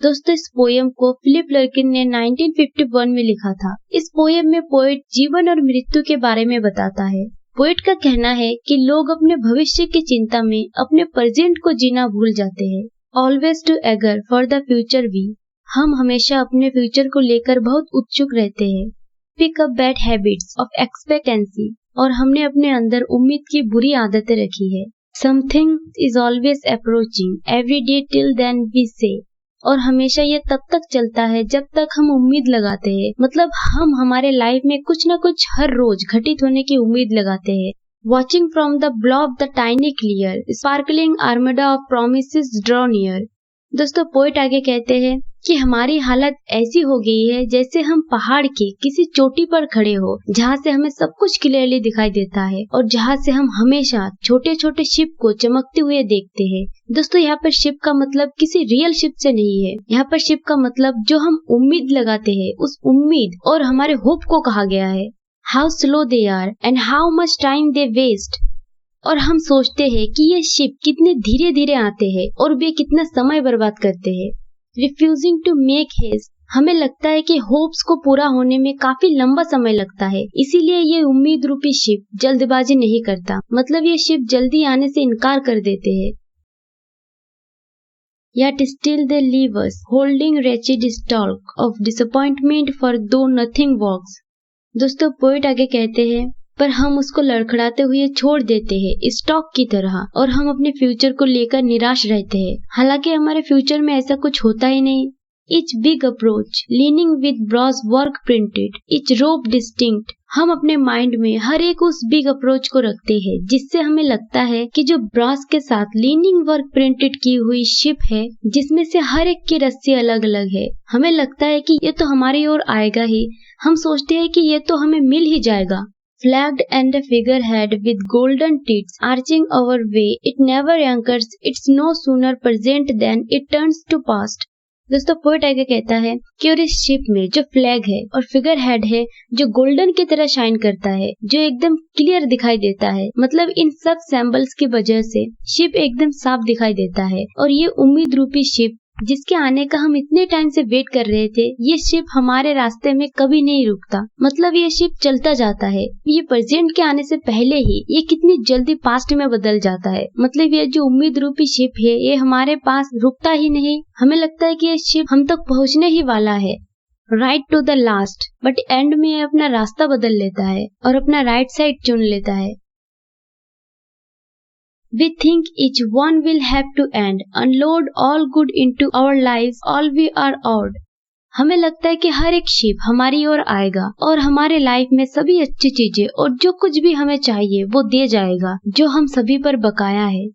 दोस्तों इस पोयम को फिलिप लर्किन ने 1951 में लिखा था। इस पोयम में पोएट जीवन और मृत्यु के बारे में बताता है। पोएट का कहना है कि लोग अपने भविष्य की चिंता में अपने प्रेजेंट को जीना भूल जाते हैं। Always too eager for the future we, हम हमेशा अपने फ्यूचर को लेकर बहुत उत्सुक रहते हैं। Pick up bad habits of expectancy, और हमने अपने अंदर उम्मीद की बुरी आदतें रखी है। Something is always approaching every day till then we say, और हमेशा ये तब तक चलता है जब तक हम उम्मीद लगाते हैं। मतलब हम हमारे लाइफ में कुछ न कुछ हर रोज घटित होने की उम्मीद लगाते हैं। Watching from the blob the tiny clear sparkling armada of promises draw near. दोस्तों पोएट आगे कहते हैं कि हमारी हालत ऐसी हो गई है जैसे हम पहाड़ के किसी चोटी पर खड़े हो, जहाँ से हमें सब कुछ क्लियरली दिखाई देता है और जहाँ से हम हमेशा छोटे छोटे शिप को चमकते हुए देखते हैं। दोस्तों यहाँ पर शिप का मतलब किसी रियल शिप से नहीं है। यहाँ पर शिप का मतलब जो हम उम्मीद लगाते हैं, उस उम्मीद और हमारे होप को कहा गया है। How slow they are and how much time they waste, और हम सोचते हैं कि ये शिप कितने धीरे धीरे आते हैं और वे कितना समय बर्बाद करते हैं। रिफ्यूजिंग टू मेक हेस्ट, हमें लगता है कि होप्स को पूरा होने में काफी लंबा समय लगता है, इसीलिए ये उम्मीद रूपी शिप जल्दबाजी नहीं करता। मतलब ये शिप जल्दी आने से इनकार कर देते हैं। Yet still they leave us, holding wretched stalk of disappointment for though nothing works। दोस्तों पोएट आगे कहते हैं पर हम उसको लड़खड़ाते हुए छोड़ देते हैं स्टॉक की तरह, और हम अपने फ्यूचर को लेकर निराश रहते हैं, हालांकि हमारे फ्यूचर में ऐसा कुछ होता ही नहीं। Each big approach, leaning with broad work printed, each rope distinct, हम अपने माइंड में हर एक उस बिग अप्रोच को रखते हैं जिससे हमें लगता है कि जो ब्रॉस के साथ लीनिंग वर्क प्रिंटेड की हुई शिप है, जिसमें से हर एक की रस्सी अलग अलग है, हमें लगता है कि ये तो हमारी ओर आएगा ही, हम सोचते हैं कि ये तो हमें मिल ही जाएगा। Flagged and a figurehead with golden teats arching our way, it never anchors, it's no sooner present than it turns to past। दोस्तों पोएट आगे कहता है कि और इस शिप में जो फ्लैग है और फिगर हेड है जो गोल्डन की तरह शाइन करता है, जो एकदम क्लियर दिखाई देता है, मतलब इन सब सैम्बल्स की वजह से शिप एकदम साफ दिखाई देता है। और ये उम्मीद रूपी शिप जिसके आने का हम इतने टाइम से वेट कर रहे थे, ये शिप हमारे रास्ते में कभी नहीं रुकता। मतलब ये शिप चलता जाता है। ये प्रेजेंट के आने से पहले ही ये कितनी जल्दी पास्ट में बदल जाता है। मतलब ये जो उम्मीद रूपी शिप है ये हमारे पास रुकता ही नहीं। हमें लगता है कि ये शिप हम तक पहुंचने ही वाला है, right to the last, but end में ये अपना रास्ता बदल लेता है और अपना राइट साइड चुन लेता है। We think each one will have to end, unload all good into our lives, all we are owed। हमें लगता है कि हर एक शिप हमारी ओर आएगा और हमारे लाइफ में सभी अच्छी चीजें और जो कुछ भी हमें चाहिए वो दे जाएगा, जो हम सभी पर बकाया है।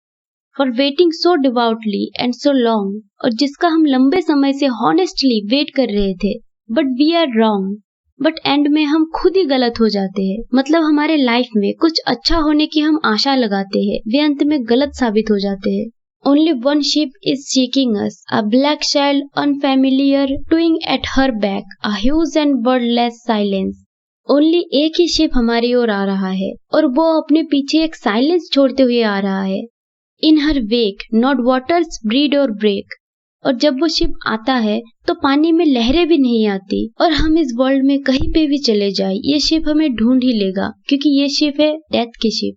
For waiting so devoutly and so long, और जिसका हम लंबे समय से honestly वेट कर रहे थे, but we are wrong। But end में हम खुद ही गलत हो जाते हैं। मतलब हमारे लाइफ में कुछ अच्छा होने की हम आशा लगाते हैं, वे अंत में गलत साबित हो जाते हैं। Only one ship is seeking us, a black child unfamiliar doing at her back, a huge and wordless silence। Only एक ही शिप हमारी ओर आ रहा है और वो अपने पीछे एक साइलेंस छोड़ते हुए आ रहा है। In her wake, not waters breed or break। और जब वो शिप आता है तो पानी में लहरें भी नहीं आती, और हम इस वर्ल्ड में कहीं पे भी चले जाए ये शिप हमें ढूंढ ही लेगा, क्योंकि ये शिप है डेथ की शिप।